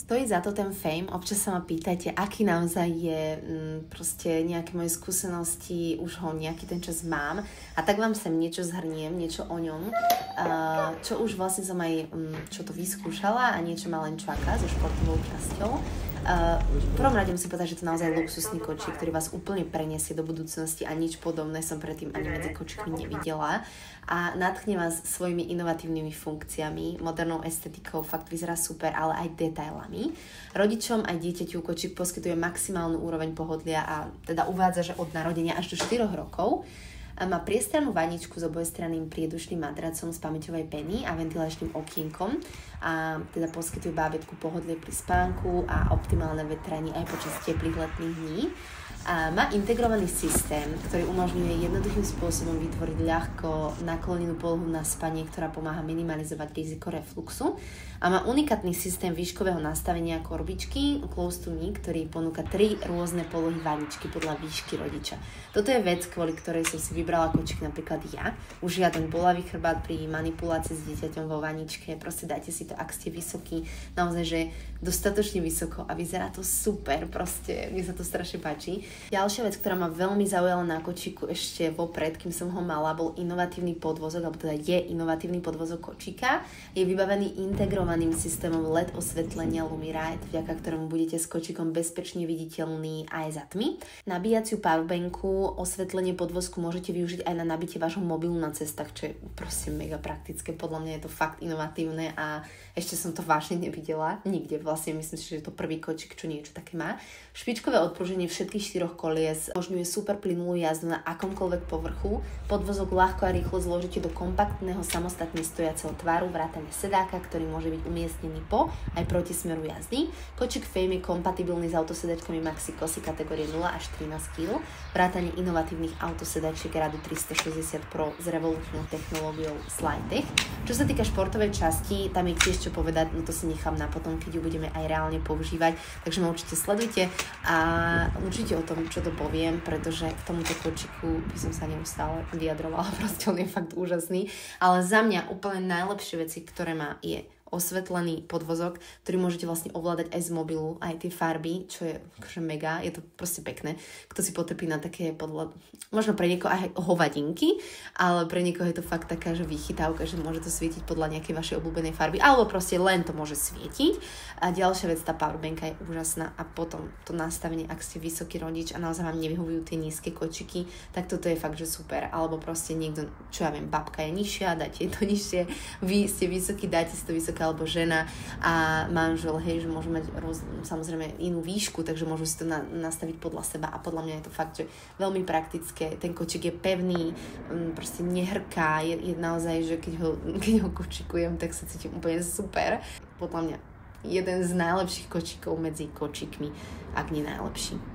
Stojí za to ten fame, občas sa ma pýtate, aký naozaj je proste nejaké moje skúsenosti, už ho nejaký ten čas mám a tak vám sem niečo zhrniem, niečo o ňom, čo už vlastne som aj čo to vyskúšala a niečo ma len čaká so športovou časťou. V prvom rade musím povedať, že to naozaj luxusný kočík, ktorý vás úplne preniesie do budúcnosti a nič podobné som predtým ani medzi kočíkmi nevidela a nadchne vás svojimi inovatívnymi funkciami, modernou estetikou, fakt vyzerá super, ale aj detailami. Rodičom aj dieťaťu kočík poskytuje maximálnu úroveň pohodlia a teda uvádza, že od narodenia až do 4 rokov. Má priestranú vaničku s obojstranným priedušným madracom z pamäťovej peny a ventilačným okienkom a teda poskytuje bábätku pohodlie pri spánku a optimálne vetranie aj počas teplých letných dní. A má integrovaný systém, ktorý umožňuje jednoduchým spôsobom vytvoriť ľahko naklonenú polohu na spanie, ktorá pomáha minimalizovať riziko refluxu. A má unikátny systém výškového nastavenia korbičky Close to Me, ktorý ponúka 3 rôzne polohy vaničky podľa výšky rodiča. Toto je vec, kvôli ktorej som si vybrala kočík napríklad ja. Už žiaden bolavý chrbát pri manipulácii s dieťaťom vo vaničke. Proste dajte si to, ak ste vysokí, naozaj, že dostatočne vysoko a vyzerá to super, proste mne sa to strašne páči. Ďalšia vec, ktorá ma veľmi zaujala na kočíku ešte vopred, kým som ho mala, bol inovatívny podvozok, alebo teda je inovatívny podvozok kočíka. Je vybavený integrovaným systémom LED osvetlenia Lumiright, vďaka ktorému budete s kočíkom bezpečne viditeľný aj za tmy. Nabíjaciu powerbanku, osvetlenie podvozku môžete využiť aj na nabitie vášho mobilu na cestách, čo je proste mega praktické. Podľa mňa je to fakt inovatívne a ešte som to vážne nevidela nikde. Vlastne myslím si, že je to prvý kočík, čo niečo také má. Špičkové odpruženie všetkých 4 kolies umožňuje super plynulú jazdu na akomkoľvek povrchu. Podvozok ľahko a rýchlo zložíte do kompaktného samostatne stojaceho tvaru vrátane sedáka, ktorý môže byť umiestnený po aj proti smeru jazdy. Kočík Fame je kompatibilný s autosedačkami Maxi Cosi kategórie 0 až 13 kg, vrátane inovatívnych autosedačiek radu 360 Pro s revolučnou technológiou SlideTech. Čo sa týka športovej časti, tam je tiež čo povedať, no to si nechám na potom, keď ju budeme aj reálne používať, takže ma určite sledujte a určite o tom, čo to poviem, pretože k tomuto kočíku by som sa neustále vyjadrovala, proste on je fakt úžasný, ale za mňa úplne najlepšie veci, ktoré má, je osvetlený podvozok, ktorý môžete vlastne ovládať aj z mobilu, aj tie farby, čo je akože mega, je to proste pekné. Kto si potrpí na také možno pre niekoho aj hovadinky, ale pre niekoho je to fakt taká, že vychytávka, že môže to svietiť podľa nejakej vašej obľúbenej farby, alebo proste len to môže svietiť. A ďalšia vec, tá powerbanka je úžasná a potom to nastavenie, ak ste vysoký rodič a naozaj vám nevyhovujú tie nízke kočiky, tak toto je fakt, že super. Alebo proste niekto, čo ja viem, babka je nižšia, dáte to nižšie, vy ste vysoký, dáte si to vysoké alebo žena a manžel, hej, že môžu mať samozrejme inú výšku, takže môžu si to nastaviť podľa seba a podľa mňa je to fakt, že veľmi praktické. Ten kočík je pevný, proste nehrká, je naozaj, že keď ho kočikujem, tak sa cítim úplne super. Podľa mňa jeden z najlepších kočíkov medzi kočíkmi, ak nie najlepší.